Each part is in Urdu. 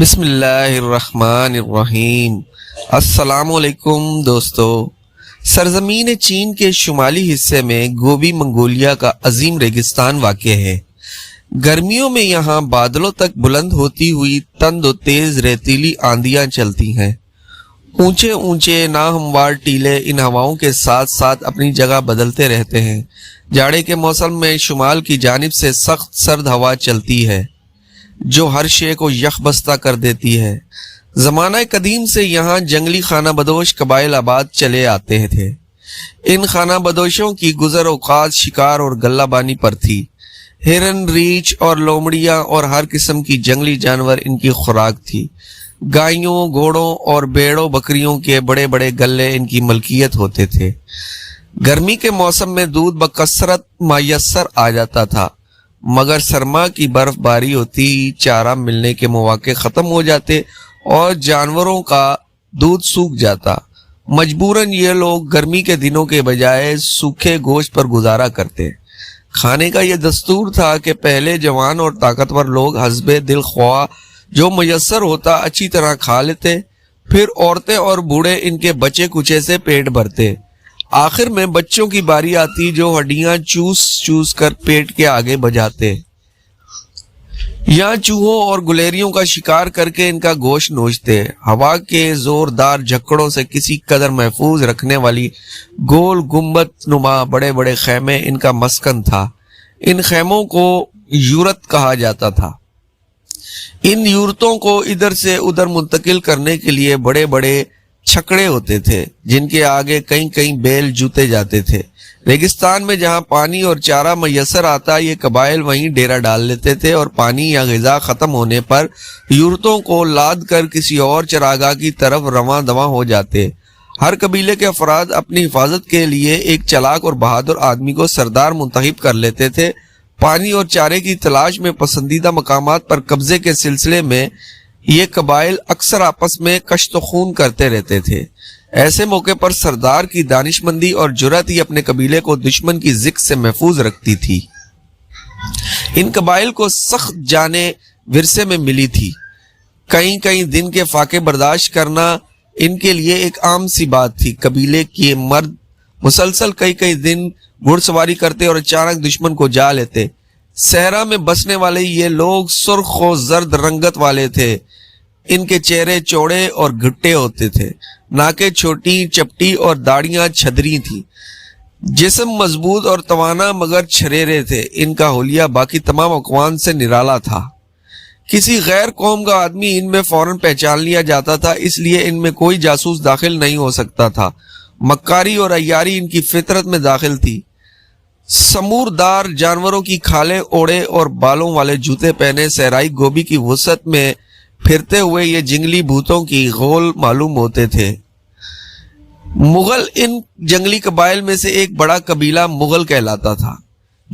بسم اللہ الرحمن الرحیم۔ السلام علیکم دوستو۔ سرزمین چین کے شمالی حصے میں گوبی منگولیا کا عظیم ریگستان واقع ہے۔ گرمیوں میں یہاں بادلوں تک بلند ہوتی ہوئی تند و تیز ریتیلی آندیاں چلتی ہیں۔ اونچے اونچے ناہموار ٹیلے ان ہواؤں کے ساتھ ساتھ اپنی جگہ بدلتے رہتے ہیں۔ جاڑے کے موسم میں شمال کی جانب سے سخت سرد ہوا چلتی ہے جو ہر شے کو یخ بستہ کر دیتی ہے۔ زمانہ قدیم سے یہاں جنگلی خانہ بدوش قبائل آباد چلے آتے تھے۔ ان خانہ بدوشوں کی گزر اوقات شکار اور غلہ بانی پر تھی۔ ہرن، ریچھ اور لومڑیاں اور ہر قسم کی جنگلی جانور ان کی خوراک تھی۔ گائیوں، گھوڑوں اور بیڑوں بکریوں کے بڑے بڑے گلے ان کی ملکیت ہوتے تھے۔ گرمی کے موسم میں دودھ بکثرت میسر آ جاتا تھا، مگر سرما کی برف باری ہوتی ہی چارہ ملنے کے مواقع ختم ہو جاتے اور جانوروں کا دودھ سوکھ جاتا۔ مجبوراً یہ لوگ گرمی کے دنوں کے بجائے سوکھے گوشت پر گزارا کرتے۔ کھانے کا یہ دستور تھا کہ پہلے جوان اور طاقتور لوگ حسب دل خواہ جو میسر ہوتا اچھی طرح کھا لیتے، پھر عورتیں اور بوڑھے ان کے بچے کچے سے پیٹ بھرتے۔ آخر میں بچوں کی باری آتی جو ہڈیاں چوس چوس کر پیٹ کے آگے بجاتے یا چوہوں اور گلیریوں کا شکار کر کے ان کا گوشت نوچتے۔ ہوا کے زوردار جھکڑوں سے کسی قدر محفوظ رکھنے والی گول گنبد نما بڑے بڑے خیمے ان کا مسکن تھا۔ ان خیموں کو یورت کہا جاتا تھا۔ ان یورتوں کو ادھر سے ادھر منتقل کرنے کے لیے بڑے بڑے چھکڑے ہوتے تھے جن کے آگے کئی کئی بیل جوتے جاتے تھے۔ ریگستان میں جہاں پانی اور چارہ میسر آتا یہ قبائل وہیں ڈیرا ڈال لیتے تھے اور پانی یا غذا ختم ہونے پر یورتوں کو لاد کر کسی اور چراگاہ کی طرف رواں دواں ہو جاتے۔ ہر قبیلے کے افراد اپنی حفاظت کے لیے ایک چالاک اور بہادر آدمی کو سردار منتخب کر لیتے تھے۔ پانی اور چارے کی تلاش میں پسندیدہ مقامات پر قبضے کے سلسلے میں یہ قبائل اکثر آپس میں کشت و خون کرتے رہتے تھے۔ ایسے موقع پر سردار کی دانش مندی اور جرأت ہی اپنے قبیلے کو دشمن کی زک سے محفوظ رکھتی تھی۔ ان قبائل کو سخت جانیں ورثے میں ملی تھی۔ کئی کئی دن کے فاقے برداشت کرنا ان کے لیے ایک عام سی بات تھی۔ قبیلے کے مرد مسلسل کئی کئی دن گھڑ سواری کرتے اور اچانک دشمن کو جا لیتے۔ صحرا میں بسنے والے یہ لوگ سرخ و زرد رنگت والے تھے۔ ان کے چہرے چوڑے اور گھٹے ہوتے تھے، ناکیں چھوٹی چپٹی اور داڑیاں چھدری تھیں۔ جسم مضبوط اور توانا مگر چھریرے تھے۔ ان کا حلیہ باقی تمام اقوام سے نرالا تھا۔ کسی غیر قوم کا آدمی ان میں فوراً پہچان لیا جاتا تھا، اس لیے ان میں کوئی جاسوس داخل نہیں ہو سکتا تھا۔ مکاری اور عیاری ان کی فطرت میں داخل تھی۔ سموردار جانوروں کی کھالیں اوڑے اور بالوں والے جوتے پہنے صحرائی گوبی کی وسعت میں پھرتے ہوئے یہ جنگلی بھوتوں کی غول معلوم ہوتے تھے۔ مغل ان جنگلی قبائل میں سے ایک بڑا قبیلہ مغل کہلاتا تھا۔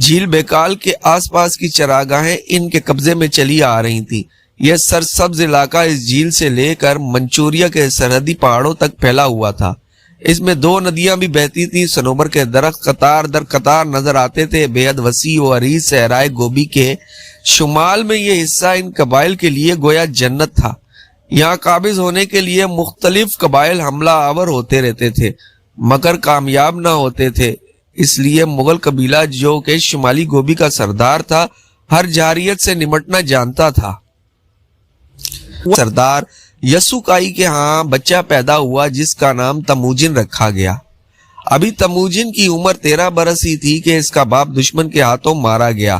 جھیل بیکال کے آس پاس کی چراگاہیں ان کے قبضے میں چلی آ رہی تھیں۔ یہ سرسبز علاقہ اس جھیل سے لے کر منچوریا کے سرحدی پہاڑوں تک پھیلا ہوا تھا۔ اس میں دو ندیاں بھی بہتی تھیں۔ صنوبر کے درخت قطار در قطار نظر آتے تھے۔ بے حد وسیع و عریض صحرائے گوبی کے شمال میں یہ حصہ ان قبائل کے لیے گویا جنت تھا۔ یہاں قابض ہونے کے لیے مختلف قبائل حملہ آور ہوتے رہتے تھے مگر کامیاب نہ ہوتے تھے۔ اس لیے مغل قبیلہ جو کہ شمالی گوبی کا سردار تھا ہر جارحیت سے نمٹنا جانتا تھا۔ سردار یسوکائی کے ہاں بچہ پیدا ہوا جس کا نام تموجن رکھا گیا۔ ابھی تموجن کی عمر 13 برس ہی تھی کہ اس کا باپ دشمن کے ہاتھوں مارا گیا۔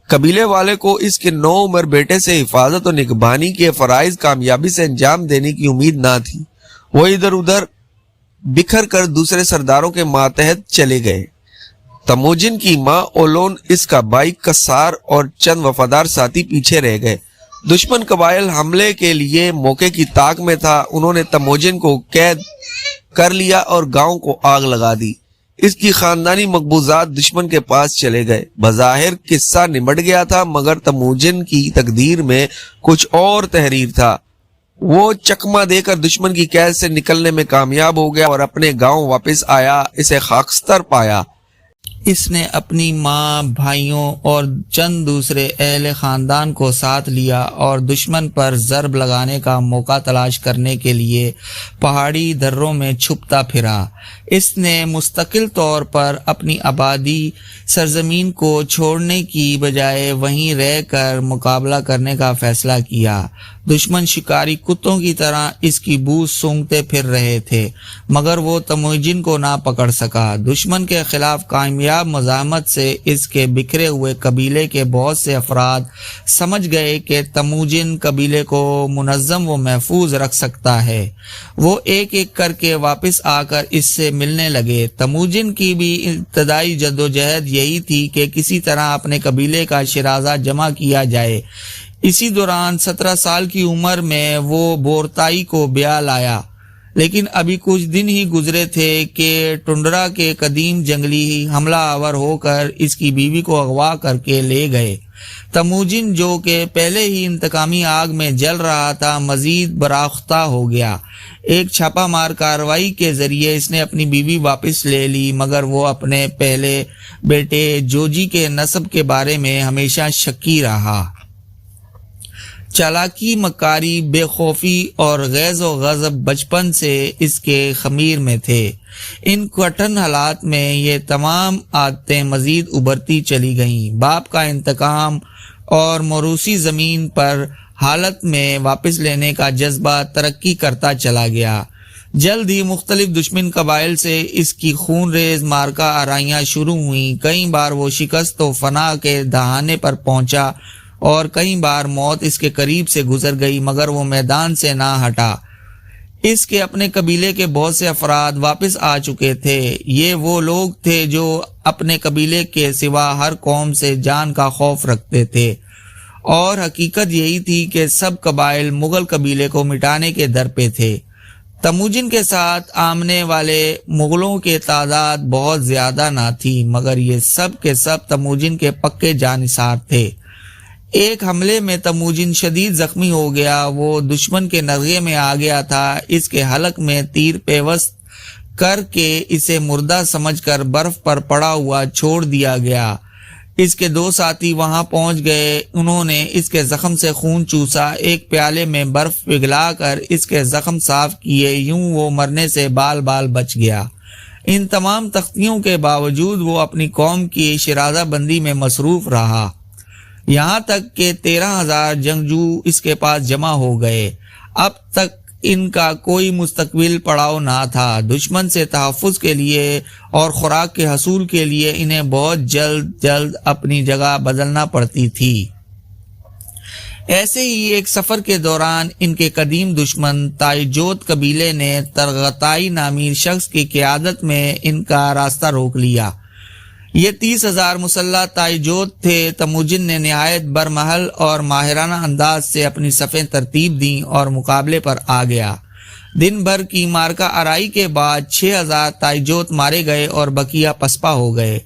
قبیلے والے کو اس کے 9 عمر بیٹے سے حفاظت و نگہبانی کے فرائض کامیابی سے انجام دینے کی امید نہ تھی۔ وہ ادھر ادھر بکھر کر دوسرے سرداروں کے ماتحت چلے گئے۔ تموجن کی ماں اولون، اس کا بھائی کسار اور چند وفادار ساتھی پیچھے رہ گئے۔ دشمن قبائل حملے کے لیے موقع کی طاق میں تھا۔ انہوں نے تموجن کو قید کر لیا اور گاؤں کو آگ لگا دی۔ اس کی خاندانی مقبوضات دشمن کے پاس چلے گئے۔ بظاہر قصہ نمٹ گیا تھا مگر تموجن کی تقدیر میں کچھ اور تحریر تھا۔ وہ چکمہ دے کر دشمن کی قید سے نکلنے میں کامیاب ہو گیا اور اپنے گاؤں واپس آیا۔ اسے خاکستر پایا۔ اس نے اپنی ماں، بھائیوں اور چند دوسرے اہل خاندان کو ساتھ لیا اور دشمن پر ضرب لگانے کا موقع تلاش کرنے کے لیے پہاڑی دروں میں چھپتا پھرا۔ اس نے مستقل طور پر اپنی آبادی سرزمین کو چھوڑنے کی بجائے وہیں رہ کر مقابلہ کرنے کا فیصلہ کیا۔ دشمن شکاری کتوں کی طرح اس کی بو سونگھتے پھر رہے تھے، مگر وہ تموجن کو نہ پکڑ سکا۔ دشمن کے خلاف کامیاب مزاحمت سے اس کے بکھرے ہوئے قبیلے کے بہت سے افراد سمجھ گئے کہ تموجن قبیلے کو منظم و محفوظ رکھ سکتا ہے۔ وہ ایک ایک کر کے واپس آ کر اس سے ملنے لگے۔ تموجن کی بھی ابتدائی جدوجہد یہی تھی کہ کسی طرح اپنے قبیلے کا شرازہ جمع کیا جائے۔ اسی دوران 17 سال کی عمر میں وہ بورتائی کو بیاہ لایا، لیکن ابھی کچھ دن ہی گزرے تھے کہ ٹنڈرا کے قدیم جنگلی حملہ آور ہو کر اس کی بیوی کو اغوا کر کے لے گئے۔ تموجن جو کہ پہلے ہی انتقامی آگ میں جل رہا تھا، مزید براختہ ہو گیا۔ ایک چھاپہ مار کارروائی کے ذریعے اس نے اپنی بیوی واپس لے لی، مگر وہ اپنے پہلے بیٹے جوجی کے نسب کے بارے میں ہمیشہ شکی رہا۔ چالاکی، مکاری، بے خوفی اور غیظ و غضب بچپن سے اس کے خمیر میں تھے۔ ان کٹھن حالات میں یہ تمام عادتیں مزید ابھرتی چلی گئیں۔ باپ کا انتقام اور موروثی زمین پر حالت میں واپس لینے کا جذبہ ترقی کرتا چلا گیا۔ جلد ہی مختلف دشمن قبائل سے اس کی خون ریز مارکا آرائیاں شروع ہوئیں۔ کئی بار وہ شکست و فنا کے دہانے پر پہنچا اور کئی بار موت اس کے قریب سے گزر گئی، مگر وہ میدان سے نہ ہٹا۔ اس کے اپنے قبیلے کے بہت سے افراد واپس آ چکے تھے۔ یہ وہ لوگ تھے جو اپنے قبیلے کے سوا ہر قوم سے جان کا خوف رکھتے تھے، اور حقیقت یہی تھی کہ سب قبائل مغل قبیلے کو مٹانے کے در پہ تھے۔ تموجن کے ساتھ آمنے والے مغلوں کی تعداد بہت زیادہ نہ تھی، مگر یہ سب کے سب تموجن کے پکے جانثار تھے۔ ایک حملے میں تموجن شدید زخمی ہو گیا۔ وہ دشمن کے نغے میں آ گیا تھا۔ اس کے حلق میں تیر پیوست کر کے اسے مردہ سمجھ کر برف پر پڑا ہوا چھوڑ دیا گیا۔ اس کے 2 ساتھی وہاں پہنچ گئے۔ انہوں نے اس کے زخم سے خون چوسا، ایک پیالے میں برف پگھلا کر اس کے زخم صاف کیے۔ یوں وہ مرنے سے بال بال بچ گیا۔ ان تمام تختیوں کے باوجود وہ اپنی قوم کی شرازہ بندی میں مصروف رہا، یہاں تک کہ 13,000 جنگجو اس کے پاس جمع ہو گئے۔ اب تک ان کا کوئی مستقبل پڑاؤ نہ تھا۔ دشمن سے تحفظ کے لیے اور خوراک کے حصول کے لیے انہیں بہت جلد اپنی جگہ بدلنا پڑتی تھی۔ ایسے ہی ایک سفر کے دوران ان کے قدیم دشمن تائجوت قبیلے نے ترغتائی نامی شخص کی قیادت میں ان کا راستہ روک لیا۔ یہ 30,000 مسلح تائجوت تھے۔ تموجن نے نہایت برمحل اور ماہرانہ انداز سے اپنی صفیں ترتیب دیں اور مقابلے پر آ گیا۔ دن بھر کی مارکا آرائی کے بعد 6,000 تائجوت مارے گئے اور بقیہ پسپا ہو گئے۔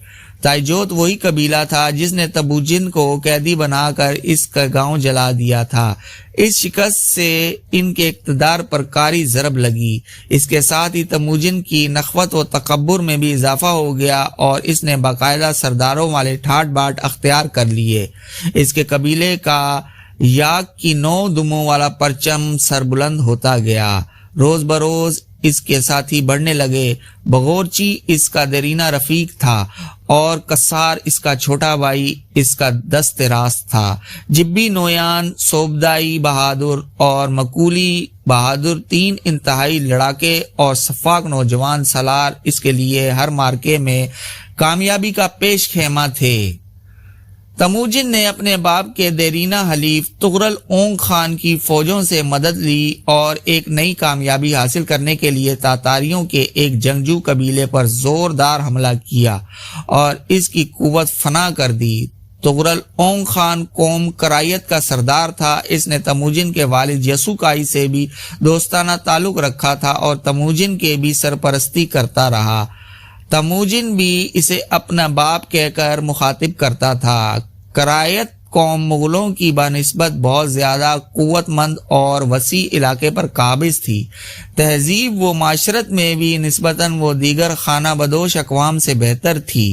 تائجوت وہی قبیلہ تھا جس نے تموجن کو قیدی بنا کر اس کا گاؤں جلا دیا تھا۔ اس شکست سے ان کے اقتدار پر کاری ضرب لگی۔ اس کے ساتھ ہی تموجن کی نخوت و تکبر میں بھی اضافہ ہو گیا اور اس نے باقاعدہ سرداروں والے ٹھاٹ باٹ اختیار کر لیے۔ اس کے قبیلے کا یاک کی 9 دموں والا پرچم سربلند ہوتا گیا۔ روز بروز اس کے ساتھی بڑھنے لگے۔ بغورچی اس کا دیرینہ رفیق تھا اور کسار اس کا چھوٹا بھائی، اس کا دست راست تھا۔ جبی نویان، صوبدائی بہادر اور مکولی بہادر 3 انتہائی لڑاکے اور سفاک نوجوان سالار اس کے لیے ہر مارکے میں کامیابی کا پیش خیمہ تھے۔ تموجن نے اپنے باپ کے دیرینہ حلیف تغرل اونگ خان کی فوجوں سے مدد لی اور ایک نئی کامیابی حاصل کرنے کے لیے تاتاریوں کے ایک جنگجو قبیلے پر زوردار حملہ کیا اور اس کی قوت فنا کر دی۔ تغرل اونگ خان قوم کرائیت کا سردار تھا۔ اس نے تموجن کے والد یسوکائی سے بھی دوستانہ تعلق رکھا تھا اور تموجن کے بھی سرپرستی کرتا رہا۔ تموجن بھی اسے اپنا باپ کہہ کر مخاطب کرتا تھا۔ کرائیت قوم مغلوں کی بنسبت بہت زیادہ قوت مند اور وسیع علاقے پر قابض تھی۔ تہذیب و معاشرت میں بھی نسبتاً وہ دیگر خانہ بدوش اقوام سے بہتر تھی۔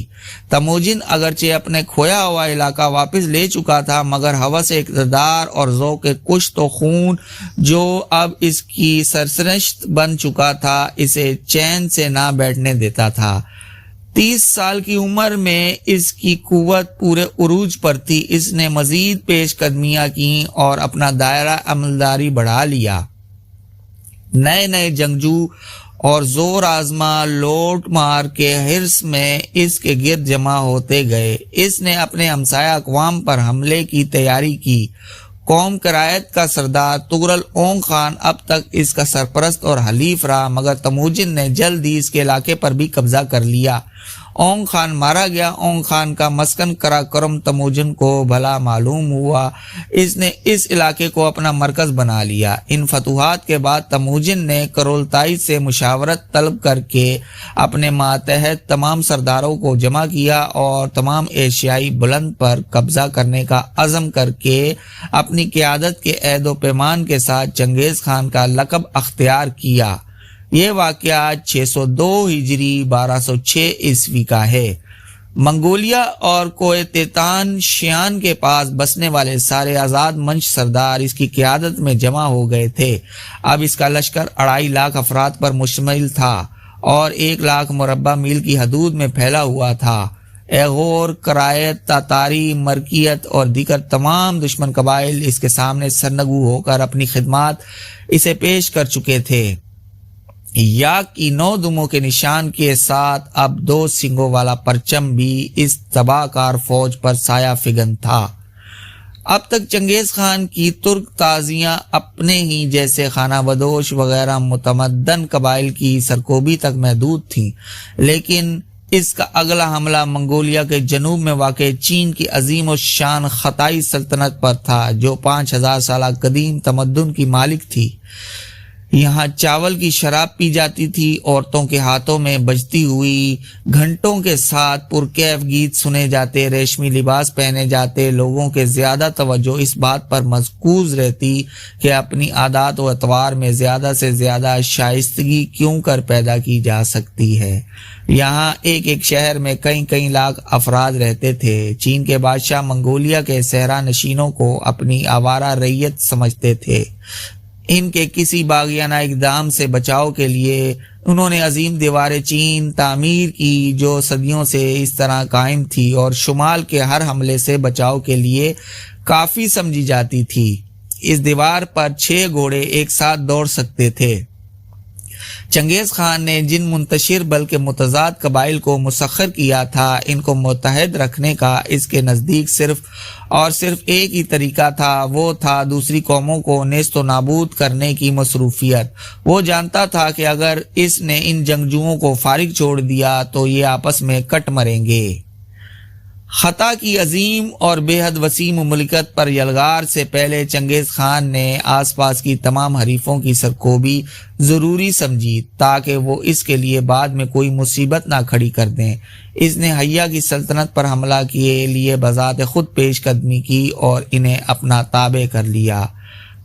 تموجن اگرچہ اپنے کھویا ہوا علاقہ واپس لے چکا تھا، مگر ہوس اقتدار اور ذوق کشت و خون جو اب اس کی سرنشست بن چکا تھا اسے چین سے نہ بیٹھنے دیتا تھا۔ 30 سال کی عمر میں اس کی قوت پورے عروج پر تھی۔ اس نے مزید پیش قدمیاں کیں اور اپنا دائرہ عملداری بڑھا لیا۔ نئے نئے جنگجو اور زور آزما لوٹ مار کے حرص میں اس کے گرد جمع ہوتے گئے۔ اس نے اپنے ہمسایہ اقوام پر حملے کی تیاری کی۔ قوم کرایت کا سردار تغرل اونگ خان اب تک اس کا سرپرست اور حلیف رہا، مگر تموجن نے جلد ہی اس کے علاقے پر بھی قبضہ کر لیا۔ اونگ خان مارا گیا۔ اونگ خان کا مسکن کراکرم تموجن کو بھلا معلوم ہوا۔ اس نے اس علاقے کو اپنا مرکز بنا لیا۔ ان فتوحات کے بعد تموجن نے کرولتائی سے مشاورت طلب کر کے اپنے ماتحت تمام سرداروں کو جمع کیا اور تمام ایشیائی بلند پر قبضہ کرنے کا عزم کر کے اپنی قیادت کے عہد و پیمان کے ساتھ چنگیز خان کا لقب اختیار کیا۔ یہ واقعہ 602 ہجری 1206 عیسوی کا ہے۔ منگولیا اور کوہ تیتان شیان کے پاس بسنے والے سارے آزاد منش سردار اس کی قیادت میں جمع ہو گئے تھے۔ اب اس کا لشکر 2.5 لاکھ افراد پر مشتمل تھا اور 1 لاکھ مربع میل کی حدود میں پھیلا ہوا تھا۔ ایغور، کرایت، تاتاری، مرکیت اور دیگر تمام دشمن قبائل اس کے سامنے سرنگو ہو کر اپنی خدمات اسے پیش کر چکے تھے۔ یا کی 9 دموں کے نشان کے ساتھ اب 2 سنگوں والا پرچم بھی اس تباہ کار فوج پر سایہ فگن تھا۔ اب تک چنگیز خان کی ترک تازیاں اپنے ہی جیسے خانہ بدوش وغیرہ متمدن قبائل کی سرکوبی تک محدود تھیں، لیکن اس کا اگلا حملہ منگولیا کے جنوب میں واقع چین کی عظیم الشان خطائی سلطنت پر تھا، جو 5000 سالہ قدیم تمدن کی مالک تھی۔ یہاں چاول کی شراب پی جاتی تھی، عورتوں کے ہاتھوں میں بجتی ہوئی گھنٹوں کے ساتھ پرکیف گیت سنے جاتے، ریشمی لباس پہنے جاتے، لوگوں کے زیادہ توجہ اس بات پر مرکوز رہتی کہ اپنی عادات و اطوار میں زیادہ سے زیادہ شائستگی کیوں کر پیدا کی جا سکتی ہے۔ یہاں ایک ایک شہر میں کئی لاکھ افراد رہتے تھے۔ چین کے بادشاہ منگولیا کے صحرا نشینوں کو اپنی آوارہ ریت سمجھتے تھے۔ ان کے کسی باغیانہ اقدام سے بچاؤ کے لیے انہوں نے عظیم دیوار چین تعمیر کی، جو صدیوں سے اس طرح قائم تھی اور شمال کے ہر حملے سے بچاؤ کے لیے کافی سمجھی جاتی تھی۔ اس دیوار پر 6 گھوڑے ایک ساتھ دوڑ سکتے تھے۔ چنگیز خان نے جن منتشر بلکہ متضاد قبائل کو مسخر کیا تھا، ان کو متحد رکھنے کا اس کے نزدیک صرف اور صرف ایک ہی طریقہ تھا، وہ تھا دوسری قوموں کو نیست و نابود کرنے کی مصروفیت۔ وہ جانتا تھا کہ اگر اس نے ان جنگجوؤں کو فارغ چھوڑ دیا تو یہ آپس میں کٹ مریں گے۔ خطا کی عظیم اور بے حد وسیع مملکت پر یلغار سے پہلے چنگیز خان نے آس پاس کی تمام حریفوں کی سرکوبی ضروری سمجھی تاکہ وہ اس کے لیے بعد میں کوئی مصیبت نہ کھڑی کر دیں۔ اس نے حیا کی سلطنت پر حملہ کیے لیے بذات خود پیش قدمی کی اور انہیں اپنا تابع کر لیا۔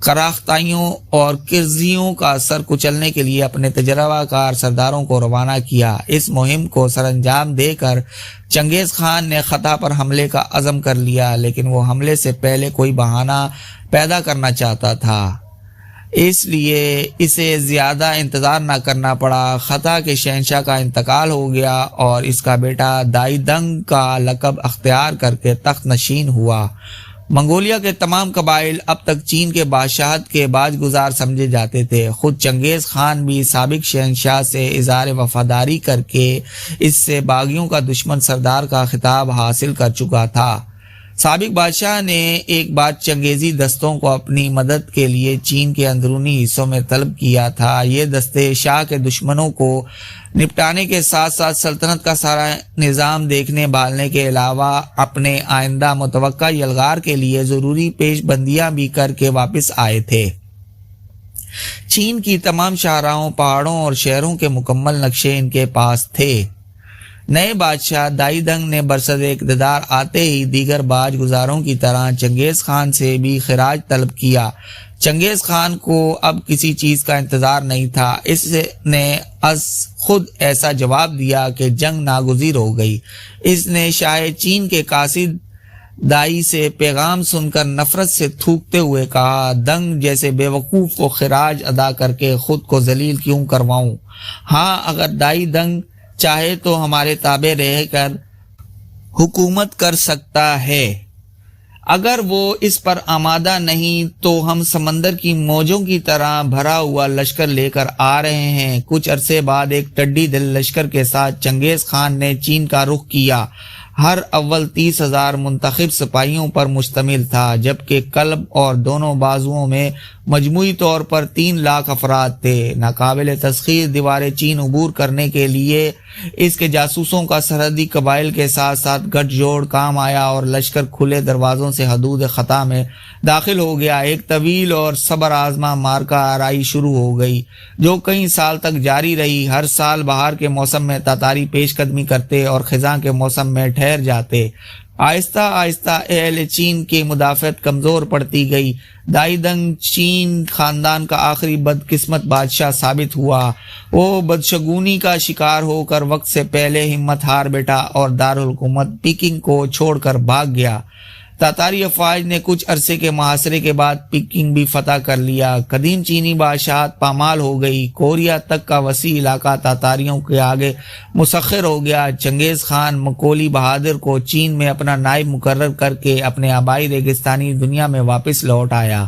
کراختائیوں اور کرزیوں کا سر کچلنے کے لیے اپنے تجربہ کار سرداروں کو روانہ کیا۔ اس مہم کو سر انجام دے کر چنگیز خان نے خطا پر حملے کا عزم کر لیا، لیکن وہ حملے سے پہلے کوئی بہانہ پیدا کرنا چاہتا تھا، اس لیے اسے زیادہ انتظار نہ کرنا پڑا۔ خطا کے شہنشاہ کا انتقال ہو گیا اور اس کا بیٹا دائی دنگ کا لقب اختیار کر کے تخت نشین ہوا۔ منگولیا کے تمام قبائل اب تک چین کے بادشاہت کے باج گزار سمجھے جاتے تھے۔ خود چنگیز خان بھی سابق شہنشاہ سے اظہار وفاداری کر کے اس سے باغیوں کا دشمن سردار کا خطاب حاصل کر چکا تھا۔ سابق بادشاہ نے ایک بار چنگیزی دستوں کو اپنی مدد کے لیے چین کے اندرونی حصوں میں طلب کیا تھا۔ یہ دستے شاہ کے دشمنوں کو نپٹانے کے ساتھ ساتھ سلطنت کا سارا نظام دیکھنے بھالنے کے علاوہ اپنے آئندہ متوقع یلغار کے لیے ضروری پیش بندیاں بھی کر کے واپس آئے تھے۔ چین کی تمام شاہراہوں، پہاڑوں اور شہروں کے مکمل نقشے ان کے پاس تھے۔ نئے بادشاہ دائی دنگ نے برصد اقتدار آتے ہی دیگر باج گزاروں کی طرح چنگیز خان سے بھی خراج طلب کیا۔ چنگیز خان کو اب کسی چیز کا انتظار نہیں تھا۔ اس نے از خود ایسا جواب دیا کہ جنگ ناگزیر ہو گئی۔ اس نے شاہ چین کے قاصد دائی سے پیغام سن کر نفرت سے تھوکتے ہوئے کہا، دنگ جیسے بے وقوف کو خراج ادا کر کے خود کو ذلیل کیوں کرواؤں؟ ہاں، اگر دائی دنگ چاہے تو ہمارے تابع رہ کر حکومت کر سکتا ہے۔ اگر وہ اس پر آمادہ نہیں تو ہم سمندر کی موجوں کی طرح بھرا ہوا لشکر لے کر آ رہے ہیں۔ کچھ عرصے بعد ایک ٹڈی دل لشکر کے ساتھ چنگیز خان نے چین کا رخ کیا۔ ہر اول 30,000 منتخب سپاہیوں پر مشتمل تھا، جبکہ قلب اور دونوں بازوؤں میں مجموعی طور پر 3 لاکھ افراد تھے۔ ناقابل تسخیر دیوار چین عبور کرنے کے لیے اس کے جاسوسوں کا سرحدی قبائل کے ساتھ ساتھ گٹھ جوڑ کام آیا اور لشکر کھلے دروازوں سے حدود خطا میں داخل ہو گیا۔ ایک طویل اور صبر آزما مارکا آرائی شروع ہو گئی جو کئی سال تک جاری رہی۔ ہر سال بہار کے موسم میں تاتاری پیش قدمی کرتے اور خزاں کے موسم میں ٹھہر جاتے۔ آہستہ آہستہ اہل چین کی مدافعت کمزور پڑتی گئی۔ دائی دنگ چین خاندان کا آخری بدقسمت بادشاہ ثابت ہوا۔ وہ بدشگونی کا شکار ہو کر وقت سے پہلے ہمت ہار بیٹھا اور دارالحکومت پیکنگ کو چھوڑ کر بھاگ گیا۔ تاتاری افواج نے کچھ عرصے کے محاصرے کے بعد پیکنگ بھی فتح کر لیا۔ قدیم چینی بادشاہت پامال ہو گئی۔ کوریا تک کا وسیع علاقہ تاتاریوں کے آگے مسخر ہو گیا۔ چنگیز خان مکولی بہادر کو چین میں اپنا نائب مقرر کر کے اپنے آبائی ریگستانی دنیا میں واپس لوٹ آیا۔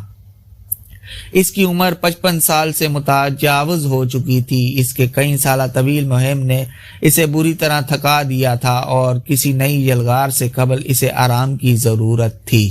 اس کی عمر 55 سال سے متجاوز ہو چکی تھی۔ اس کے کئی سالہ طویل مہم نے اسے بری طرح تھکا دیا تھا اور کسی نئی یلغار سے قبل اسے آرام کی ضرورت تھی۔